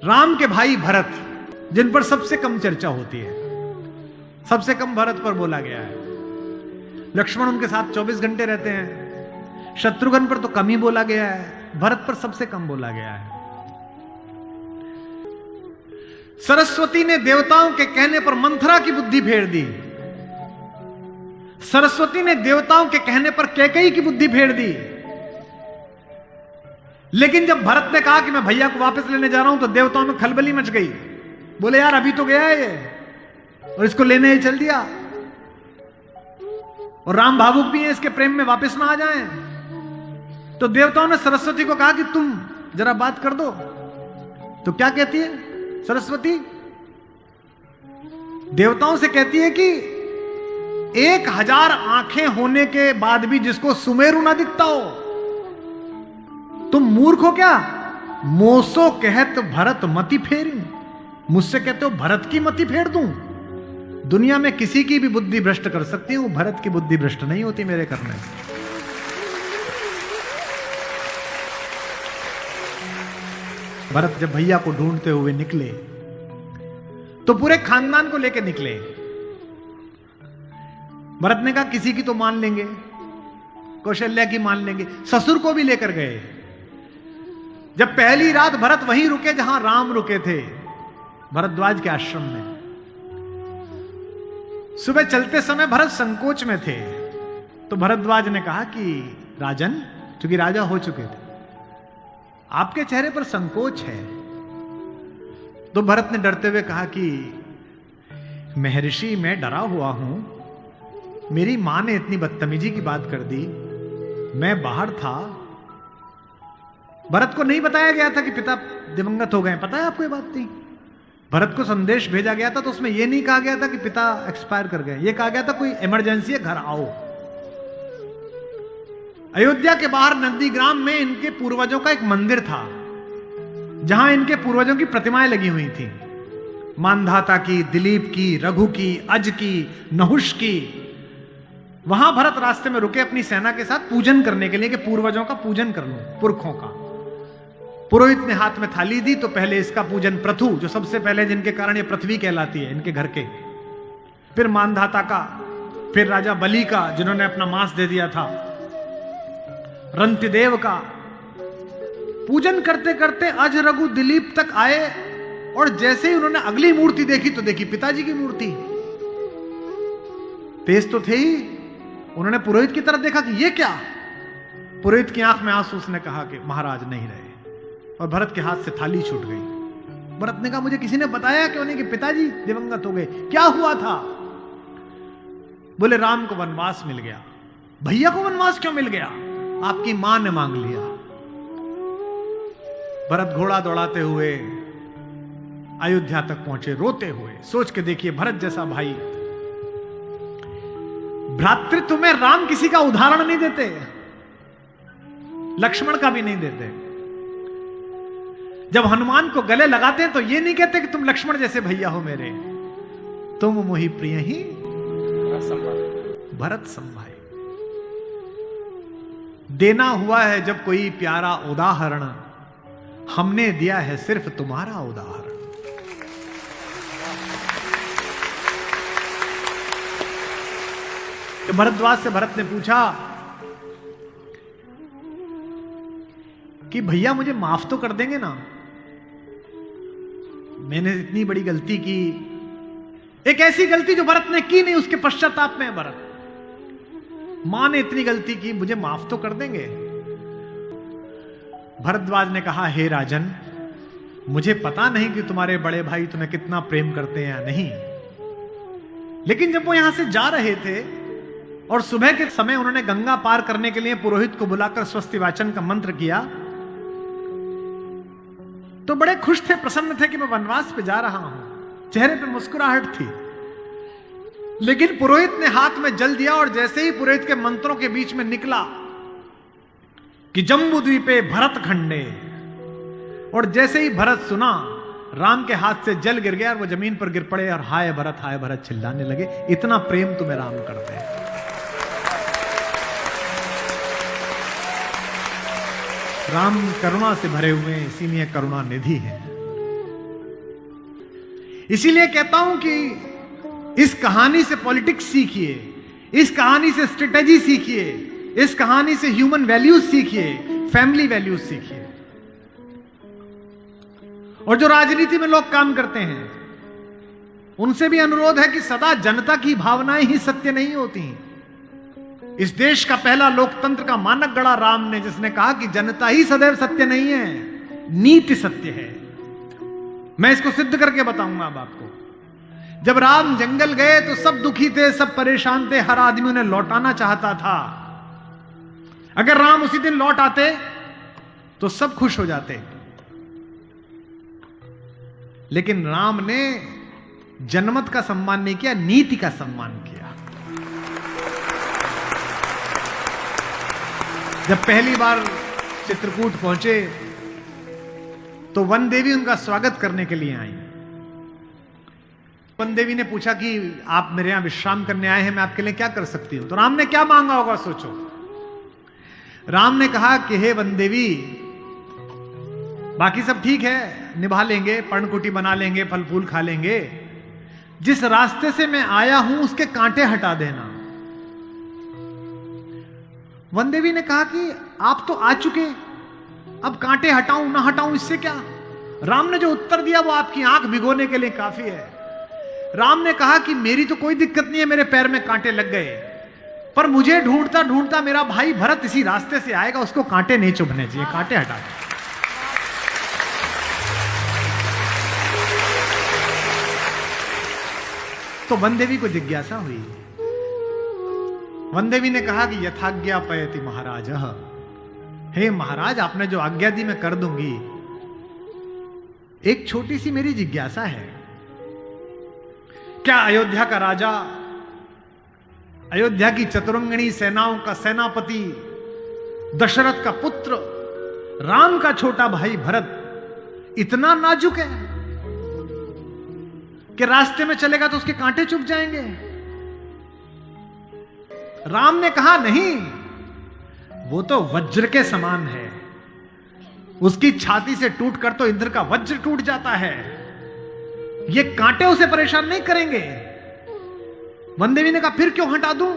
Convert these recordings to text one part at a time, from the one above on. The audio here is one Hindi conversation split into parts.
राम के भाई भरत, जिन पर सबसे कम चर्चा होती है, सबसे कम भरत पर बोला गया है। लक्ष्मण उनके साथ 24 घंटे रहते हैं। शत्रुघ्न पर तो कम ही बोला गया है, भरत पर सबसे कम बोला गया है। सरस्वती ने देवताओं के कहने पर मंथरा की बुद्धि फेर दी। सरस्वती ने देवताओं के कहने पर कैकेयी की बुद्धि फेर दी। लेकिन जब भरत ने कहा कि मैं भैया को वापस लेने जा रहा हूं, तो देवताओं में खलबली मच गई। बोले यार अभी तो गया है ये, और इसको लेने ही चल दिया, और राम भावुक भी है, इसके प्रेम में वापस ना आ जाएं। तो देवताओं ने सरस्वती को कहा कि तुम जरा बात कर दो। तो क्या कहती है सरस्वती? देवताओं से कहती है कि 1000 आंखें होने के बाद भी जिसको सुमेरु ना दिखता हो, तुम मूर्ख हो क्या? मोसो कहत भरत मति फेरी, मुझसे कहते हो भरत की मति फेर दूं? दुनिया में किसी की भी बुद्धि भ्रष्ट कर सकती हूं, भरत की बुद्धि भ्रष्ट नहीं होती मेरे करने से। भरत जब भैया को ढूंढते हुए निकले तो पूरे खानदान को लेकर निकले। भरत ने कहा किसी की तो मान लेंगे, कौशल्या की मान लेंगे, ससुर को भी लेकर गए। जब पहली रात भरत वहीं रुके जहां राम रुके थे, भरद्वाज के आश्रम में। सुबह चलते समय भरत संकोच में थे, तो भरद्वाज ने कहा कि राजन, क्योंकि राजा हो चुके थे, आपके चेहरे पर संकोच है। तो भरत ने डरते हुए कहा कि महर्षि मैं डरा हुआ हूं, मेरी मां ने इतनी बदतमीजी की बात कर दी, मैं बाहर था। भरत को नहीं बताया गया था कि पिता दिवंगत हो गए, पता है आपको ये बात नहीं? भरत को संदेश भेजा गया था तो उसमें यह नहीं कहा गया था कि पिता एक्सपायर कर गए, यह कहा गया था कोई इमरजेंसी है, घर आओ। अयोध्या के बाहर नंदीग्राम में इनके पूर्वजों का एक मंदिर था, जहां इनके पूर्वजों की प्रतिमाएं लगी हुई थी। मानधाता की, दिलीप की, रघु की, अज की, नहुष की। वहां भरत रास्ते में रुके अपनी सेना के साथ पूजन करने के लिए, कि पूर्वजों का पूजन कर लो, पुरखों का। पुरोहित ने हाथ में थाली दी, तो पहले इसका पूजन प्रथु, जो सबसे पहले जिनके कारण ये पृथ्वी कहलाती है, इनके घर के, फिर मानधाता का, फिर राजा बलि का जिन्होंने अपना मांस दे दिया था, रंतिदेव का। पूजन करते करते अज, रघु, दिलीप तक आए, और जैसे ही उन्होंने अगली मूर्ति देखी तो देखी पिताजी की मूर्ति। तेज तो थे ही, उन्होंने पुरोहित की तरफ देखा कि ये क्या? पुरोहित की आंख में आंसू, उसने कहा कि महाराज नहीं रहे, और भरत के हाथ से थाली छूट गई। भरत ने कहा मुझे किसी ने बताया क्यों नहीं कि पिताजी दिवंगत हो गए, क्या हुआ था? बोले राम को वनवास मिल गया। भैया को वनवास क्यों मिल गया? आपकी मां ने मांग लिया। भरत घोड़ा दौड़ाते हुए अयोध्या तक पहुंचे, रोते हुए। सोच के देखिए, भरत जैसा भाई, भ्रातृत्व में राम किसी का उदाहरण नहीं देते, लक्ष्मण का भी नहीं देते। जब हनुमान को गले लगाते हैं तो ये नहीं कहते कि तुम लक्ष्मण जैसे भैया हो मेरे, तुम मोहि प्रिय ही भरत संभाई। देना हुआ है जब कोई प्यारा उदाहरण, हमने दिया है सिर्फ तुम्हारा उदाहरण। तो भरद्वाज से भरत ने पूछा कि भैया मुझे माफ तो कर देंगे ना? मैंने इतनी बड़ी गलती की, एक ऐसी गलती जो भरत ने की नहीं, उसके पश्चाताप में है भरत। मां ने इतनी गलती की, मुझे माफ तो कर देंगे? भरद्वाज ने कहा हे राजन, मुझे पता नहीं कि तुम्हारे बड़े भाई तुम्हें कितना प्रेम करते हैं या नहीं, लेकिन जब वो यहां से जा रहे थे और सुबह के समय उन्होंने गंगा पार करने के लिए पुरोहित को बुलाकर स्वस्ति वाचन का मंत्र किया, तो बड़े खुश थे, प्रसन्न थे कि मैं वनवास पे जा रहा हूं, चेहरे पे मुस्कुराहट थी। लेकिन पुरोहित ने हाथ में जल दिया, और जैसे ही पुरोहित के मंत्रों के बीच में निकला कि जम्बू द्वीपे भरत खंडे, और जैसे ही भरत सुना, राम के हाथ से जल गिर गया और वो जमीन पर गिर पड़े और हाय भरत चिल्लाने लगे। इतना प्रेम तुम्हें राम करते हैं। राम करुणा से भरे हुए, इसीलिए करुणा निधि है। इसीलिए कहता हूं कि इस कहानी से पॉलिटिक्स सीखिए, इस कहानी से स्ट्रेटेजी सीखिए, इस कहानी से ह्यूमन वैल्यूज सीखिए, फैमिली वैल्यूज सीखिए। और जो राजनीति में लोग काम करते हैं उनसे भी अनुरोध है कि सदा जनता की भावनाएं ही सत्य नहीं होती। इस देश का पहला लोकतंत्र का मानक गढ़ा राम ने, जिसने कहा कि जनता ही सदैव सत्य नहीं है, नीति सत्य है। मैं इसको सिद्ध करके बताऊंगा अब आपको। जब राम जंगल गए तो सब दुखी थे, सब परेशान थे, हर आदमी उन्हें लौटाना चाहता था। अगर राम उसी दिन लौट आते तो सब खुश हो जाते, लेकिन राम ने जनमत का सम्मान नहीं किया, नीति का सम्मान किया। जब पहली बार चित्रकूट पहुंचे तो वन देवी उनका स्वागत करने के लिए आई। वन देवी ने पूछा कि आप मेरे यहां विश्राम करने आए हैं, मैं आपके लिए क्या कर सकती हूं। तो राम ने क्या मांगा होगा सोचो। राम ने कहा कि हे वन देवी, बाकी सब ठीक है, निभा लेंगे, पर्णकुटी बना लेंगे, फल फूल खा लेंगे, जिस रास्ते से मैं आया हूं उसके कांटे हटा देना। वन देवी ने कहा कि आप तो आ चुके, अब कांटे हटाऊं ना हटाऊं इससे क्या। राम ने जो उत्तर दिया वो आपकी आंख भिगोने के लिए काफी है। राम ने कहा कि मेरी तो कोई दिक्कत नहीं है, मेरे पैर में कांटे लग गए, पर मुझे ढूंढता ढूंढता मेरा भाई भरत इसी रास्ते से आएगा, उसको कांटे नहीं चुभने चाहिए, कांटे हटा दे। तो वन देवी को जिज्ञासा हुई। वन देवी ने कहा कि यथाज्ञा पयति महाराज, हे महाराज, आपने जो आज्ञा दी मैं कर दूंगी। एक छोटी सी मेरी जिज्ञासा है, क्या अयोध्या का राजा, अयोध्या की चतुरंगिणी सेनाओं का सेनापति, दशरथ का पुत्र, राम का छोटा भाई भरत इतना नाजुक है कि रास्ते में चलेगा तो उसके कांटे चुभ जाएंगे? राम ने कहा नहीं, वो तो वज्र के समान है, उसकी छाती से टूटकर तो इंद्र का वज्र टूट जाता है, ये कांटे उसे परेशान नहीं करेंगे। वन देवी ने कहा फिर क्यों हटा दूं?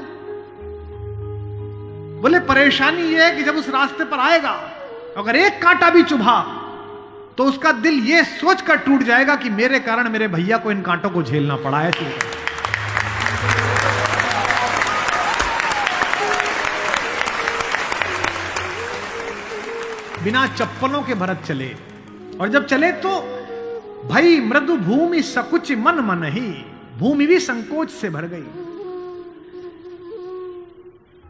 बोले परेशानी यह है कि जब उस रास्ते पर आएगा अगर एक कांटा भी चुभा तो उसका दिल यह सोचकर टूट जाएगा कि मेरे कारण मेरे भैया को इन कांटों को झेलना पड़ा है। बिना चप्पलों के भरत चले, और जब चले तो भाई मृदु भूमि सकुच मन मन ही, भूमि भी संकोच से भर गई।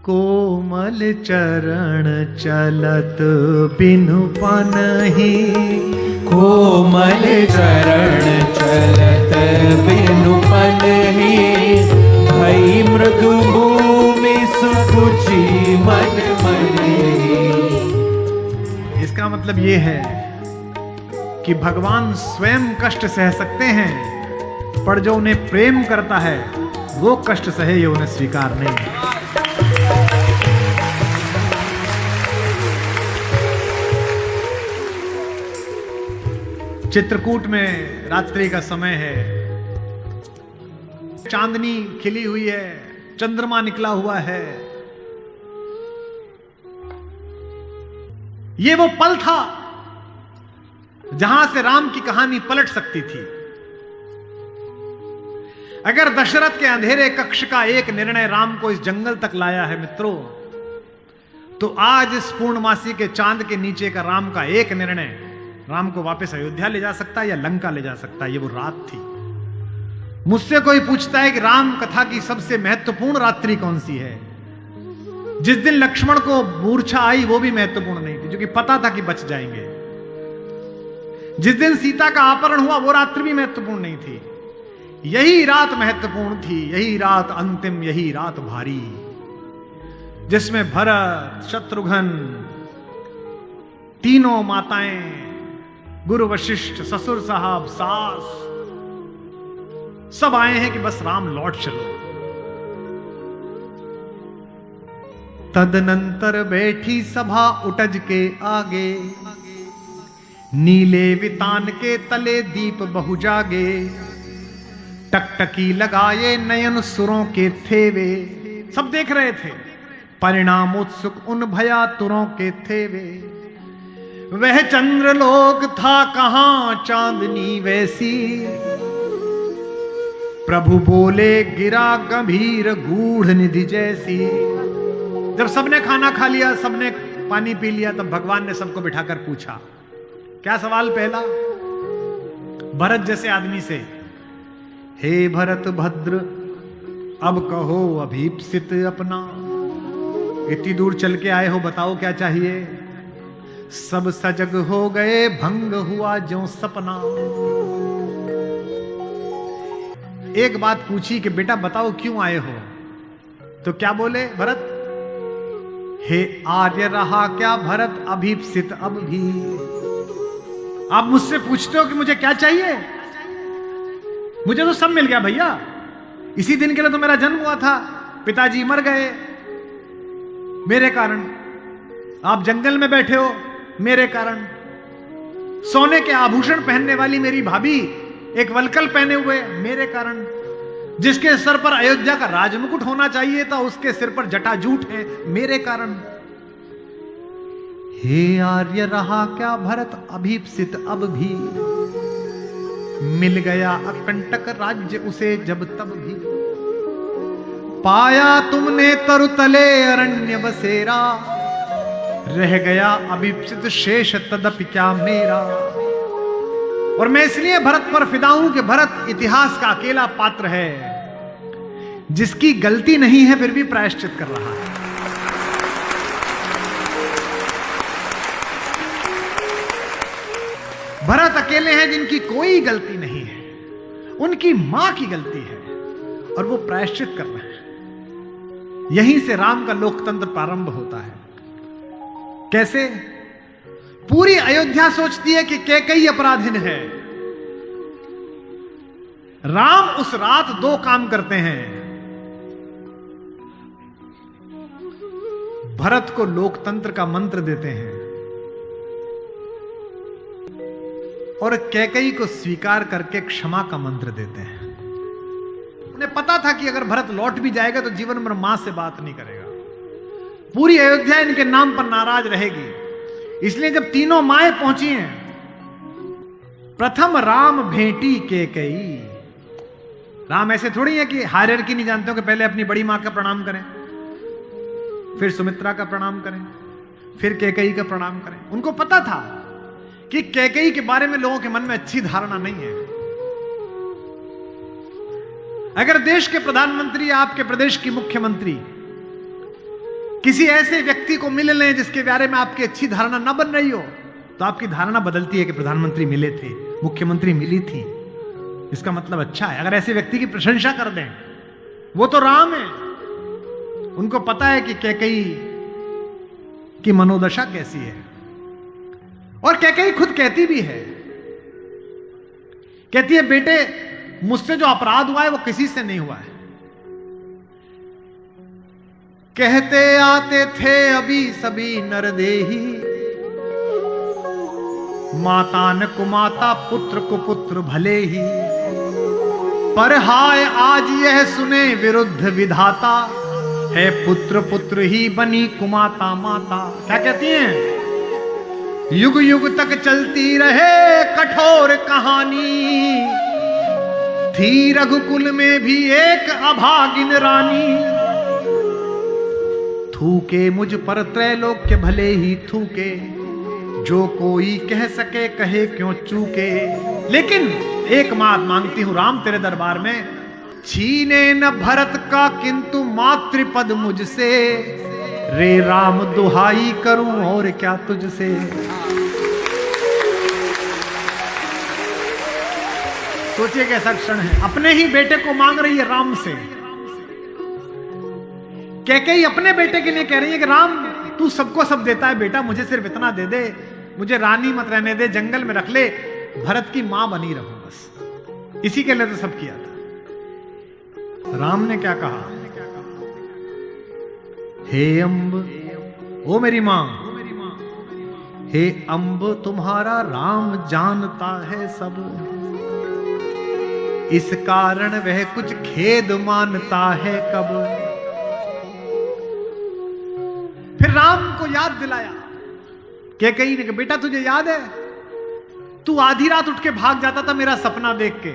कोमल चरण चलत बिनु पनहि, कोमल चरण चलत बिनु पनहि, भई मृदु भूमि सुकुचि मन मनि। इसका मतलब यह है कि भगवान स्वयं कष्ट सह सकते हैं, पर जो उन्हें प्रेम करता है वो कष्ट सहे ये उन्हें स्वीकार नहीं। चित्रकूट में रात्रि का समय है, चांदनी खिली हुई है, चंद्रमा निकला हुआ है। ये वो पल था जहां से राम की कहानी पलट सकती थी। अगर दशरथ के अंधेरे कक्ष का एक निर्णय राम को इस जंगल तक लाया है मित्रों, तो आज इस पूर्णमासी के चांद के नीचे का राम का एक निर्णय राम को वापस अयोध्या ले जा सकता है या लंका ले जा सकता है। ये वो रात थी। मुझसे कोई पूछता है कि राम कथा की सबसे महत्वपूर्ण रात्रि कौन सी है, जिस दिन लक्ष्मण को मूर्छा आई वो भी महत्वपूर्ण नहीं थी, क्योंकि पता था कि बच जाएंगे। जिस दिन सीता का अपहरण हुआ वो रात्रि भी महत्वपूर्ण नहीं थी, यही रात महत्वपूर्ण थी, यही रात अंतिम, यही रात भारी, जिसमें भरत, शत्रुघ्न, तीनों माताएं, गुरु वशिष्ठ, ससुर साहब, सास, सब आए हैं कि बस राम लौट चलो। तदनंतर बैठी सभा उटज के आगे, नीले वितान के तले दीप बहु जागे। टकटकी लगाए नयन सुरों के थे वे, सब देख रहे थे। परिणाम उत्सुक उन भयातुरों के थे वे, वह चंद्रलोक था कहां चांदनी वैसी। प्रभु बोले गिरा गंभीर गूढ़ निधि जैसी। जब सबने खाना खा लिया, सबने पानी पी लिया, तब भगवान ने सबको बिठाकर पूछा। क्या सवाल पहला? भरत जैसे आदमी से, हे भरत भद्र, अब कहो अभीप्सित अपना। इतनी दूर चल के आए हो, बताओ क्या चाहिए? सब सजग हो गए, भंग हुआ ज्यों सपना। एक बात पूछी कि बेटा बताओ क्यों आए हो? तो क्या बोले भरत? हे आर्य रहा क्या भरत अभीप्सित अब भी। आप मुझसे पूछते हो कि मुझे क्या चाहिए? मुझे तो सब मिल गया भैया। इसी दिन के लिए तो मेरा जन्म हुआ था, पिताजी मर गए मेरे कारण, आप जंगल में बैठे हो मेरे कारण, सोने के आभूषण पहनने वाली मेरी भाभी एक वलकल पहने हुए मेरे कारण, जिसके सर पर अयोध्या का राजमुकुट होना चाहिए था उसके सिर पर जटाजूट है मेरे कारण। हे आर्य रहा क्या भरत अभीप्सित अब भी। मिल गया अकंटक राज्य उसे जब तब भी। पाया तुमने तरुतले अरण्य बसेरा, रह गया अभीप्सित शेष तदपि क्या मेरा। और मैं इसलिए भरत पर फिदा हूं कि भरत इतिहास का अकेला पात्र है जिसकी गलती नहीं है फिर भी प्रायश्चित कर रहा है। भरत अकेले हैं जिनकी कोई गलती नहीं है, उनकी मां की गलती है और वो प्रायश्चित कर रहे हैं। यहीं से राम का लोकतंत्र प्रारंभ होता है। कैसे? पूरी अयोध्या सोचती है कि कैकेयी अपराधीन है। राम उस रात दो काम करते हैं। भरत को लोकतंत्र का मंत्र देते हैं और कैकेयी को स्वीकार करके क्षमा का मंत्र देते हैं। उन्हें पता था कि अगर भरत लौट भी जाएगा तो जीवन भर मां से बात नहीं करेगा, पूरी अयोध्या इनके नाम पर नाराज रहेगी। इसलिए जब तीनों माएं पहुंची हैं, प्रथम राम भेंटी कैकेयी। राम ऐसे थोड़ी है कि हायरार्की नहीं जानते हो कि पहले अपनी बड़ी मां का प्रणाम करें, फिर सुमित्रा का प्रणाम करें, फिर कैकेयी का प्रणाम करें। उनको पता था कि कैकेयी के बारे में लोगों के मन में अच्छी धारणा नहीं है। अगर देश के प्रधानमंत्री, आपके प्रदेश की मुख्यमंत्री किसी ऐसे व्यक्ति को मिल लें जिसके बारे में आपकी अच्छी धारणा न बन रही हो, तो आपकी धारणा बदलती है कि प्रधानमंत्री मिले थे, मुख्यमंत्री मिली थी, इसका मतलब अच्छा है। अगर ऐसे व्यक्ति की प्रशंसा कर दें, वो तो राम है, उनको पता है कि कैकेयी की मनोदशा कैसी है। और कैकेयी खुद कहती भी है, कहती है बेटे मुझसे जो अपराध हुआ है वो किसी से नहीं हुआ है। कहते आते थे अभी सभी नरदेही, माता न कुमाता पुत्र को पुत्र भले ही। पर हाय आज यह सुने विरुद्ध विधाता, है पुत्र पुत्र ही बनी कुमाता माता। क्या कहती हैं? युग युग तक चलती रहे कठोर कहानी, थी रघुकुल में भी एक अभागिन रानी। थूके मुझ पर त्रैलोक्य भले ही थूके, जो कोई कह सके कहे क्यों चूके। लेकिन एक बात मांगती हूं राम तेरे दरबार में, छीने न भरत का किंतु मातृपद मुझसे, रे राम दुहाई करूं और क्या तुझसे। सोचिए कैसा क्षण है, अपने ही बेटे को मांग रही है राम से। कैकेयी अपने बेटे के लिए कह रही है कि राम तू सबको सब देता है बेटा, मुझे सिर्फ इतना दे दे, मुझे रानी मत रहने दे, जंगल में रख ले, भरत की मां बनी रहूं बस। इसी के लिए तो सब किया था। राम ने क्या कहा? हे अम्ब, ओ मेरी मां, हे अम्ब तुम्हारा राम जानता है सब। इस कारण वह कुछ खेद मानता है कब। फिर राम को याद दिलाया, कैकेयी ने कहा बेटा तुझे याद है तू आधी रात उठ के भाग जाता था मेरा सपना देख के।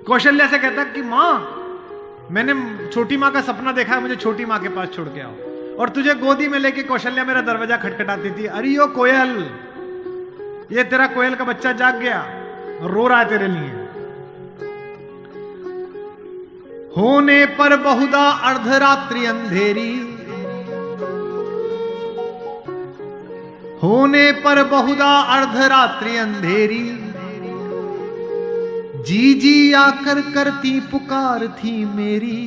कौशल्या से कहता कि मां मैंने छोटी मां का सपना देखा है, मुझे छोटी मां के पास छोड़ के आओ। और तुझे गोदी में लेके कौशल्या मेरा दरवाजा खटखटाती थी, अरे यो कोयल, ये तेरा कोयल का बच्चा जाग गया, रो रहा है तेरे लिए। होने पर बहुधा अर्धरात्रि अंधेरी, होने पर बहुधा अर्धरात्रि अंधेरी, जी जी आकर करती पुकार थी मेरी।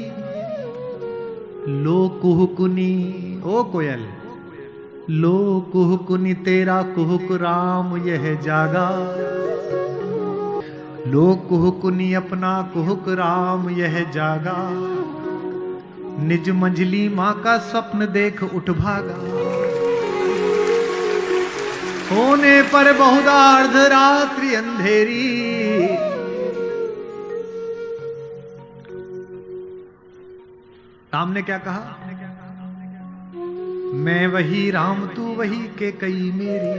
लो कुहुकुनी, ओ कोयल, लो कुहुकुनी तेरा कुहुक राम यह जागा। लो कुहुकुनी अपना कुहुक राम यह जागा। निज मंजली मां का स्वप्न देख उठ भागा। होने पर बहुधा अर्धरात्रि अंधेरी, राम ने क्या कहा, मैं वही राम तू वही कैकेयी मेरी।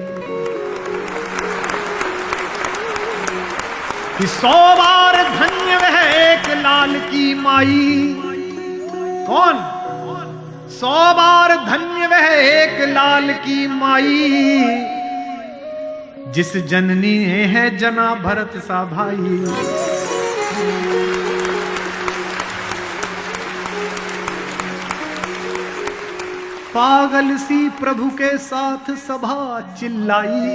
कि 100 बार धन्य वह एक लाल की माई। कौन? 100 बार धन्य वह एक लाल की माई, जिस जननी ने है जना भरत सा भाई। पागल सी प्रभु के साथ सभा चिल्लाई।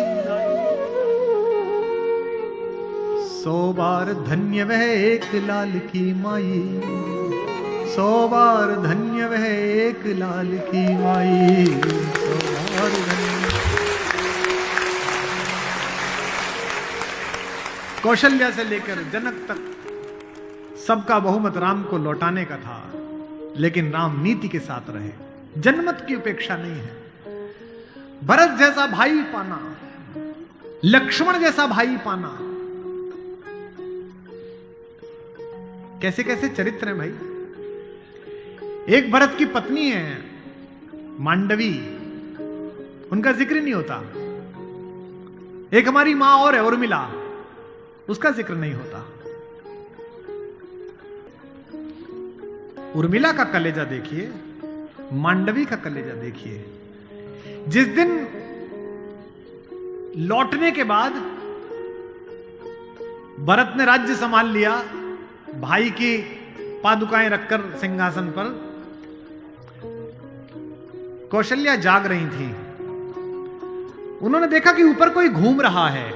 100 बार धन्य वह एक लाल की माई। 100 बार धन्य वह एक लाल की माई। 100 बार धन्य। कौशल्या से लेकर जनक तक सबका बहुमत राम को लौटाने का था, लेकिन राम नीति के साथ रहे। जनमत की उपेक्षा नहीं है। भरत जैसा भाई पाना, लक्ष्मण जैसा भाई पाना, कैसे कैसे चरित्र है भाई। एक भरत की पत्नी है मांडवी, उनका जिक्र नहीं होता। एक हमारी मां और है उर्मिला, उसका जिक्र नहीं होता। उर्मिला का कलेजा देखिए, मांडवी का कलेजा देखिए। जिस दिन लौटने के बाद भरत ने राज्य संभाल लिया, भाई की पादुकाएं रखकर सिंहासन पर, कौशल्या जाग रही थी। उन्होंने देखा कि ऊपर कोई घूम रहा है,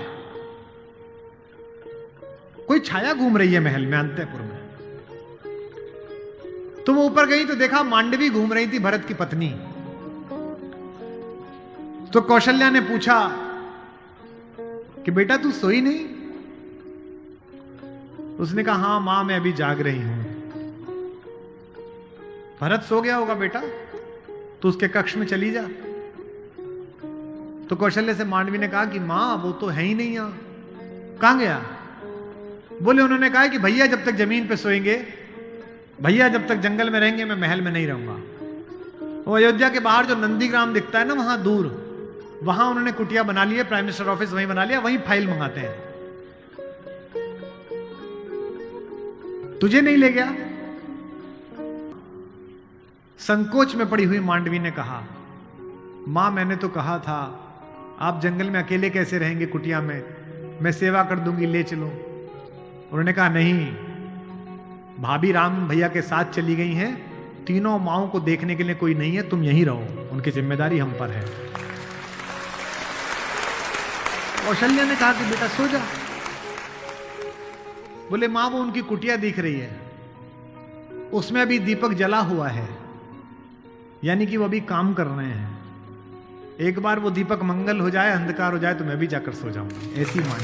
कोई छाया घूम रही है महल में, अंतःपुर में। तो वो ऊपर गई तो देखा मांडवी घूम रही थी, भरत की पत्नी। तो कौशल्या ने पूछा कि बेटा तू सोई नहीं? उसने कहा हां मां मैं अभी जाग रही हूं। भरत सो गया होगा बेटा, तो उसके कक्ष में चली जा। तो कौशल्या से मांडवी ने कहा कि मां वो तो है ही नहीं यहां, कहां गया? बोले उन्होंने कहा कि भैया जब तक जमीन पे सोएंगे, भैया जब तक जंगल में रहेंगे, मैं महल में नहीं रहूंगा। वो अयोध्या के बाहर जो नंदीग्राम दिखता है ना वहां दूर, वहां उन्होंने कुटिया बना ली है, प्राइम मिनिस्टर ऑफिस वहीं बना लिया, वहीं फाइल मंगाते हैं। तुझे नहीं ले गया? संकोच में पड़ी हुई मांडवी ने कहा मां मैंने तो कहा था आप जंगल में अकेले कैसे रहेंगे कुटिया में, मैं सेवा कर दूंगी, ले चलो। उन्होंने कहा नहीं, भाभी राम भैया के साथ चली गई हैं, तीनों माओं को देखने के लिए कोई नहीं है, तुम यहीं रहो, उनकी जिम्मेदारी हम पर है। कौशल्या ने कहा कि बेटा सो जा। बोले मां वो उनकी कुटिया दिख रही है, उसमें अभी दीपक जला हुआ है, यानी कि वो अभी काम कर रहे हैं। एक बार वो दीपक मंगल हो जाए, अंधकार हो जाए तो मैं भी जाकर सो जाऊंगा, ऐसी मान।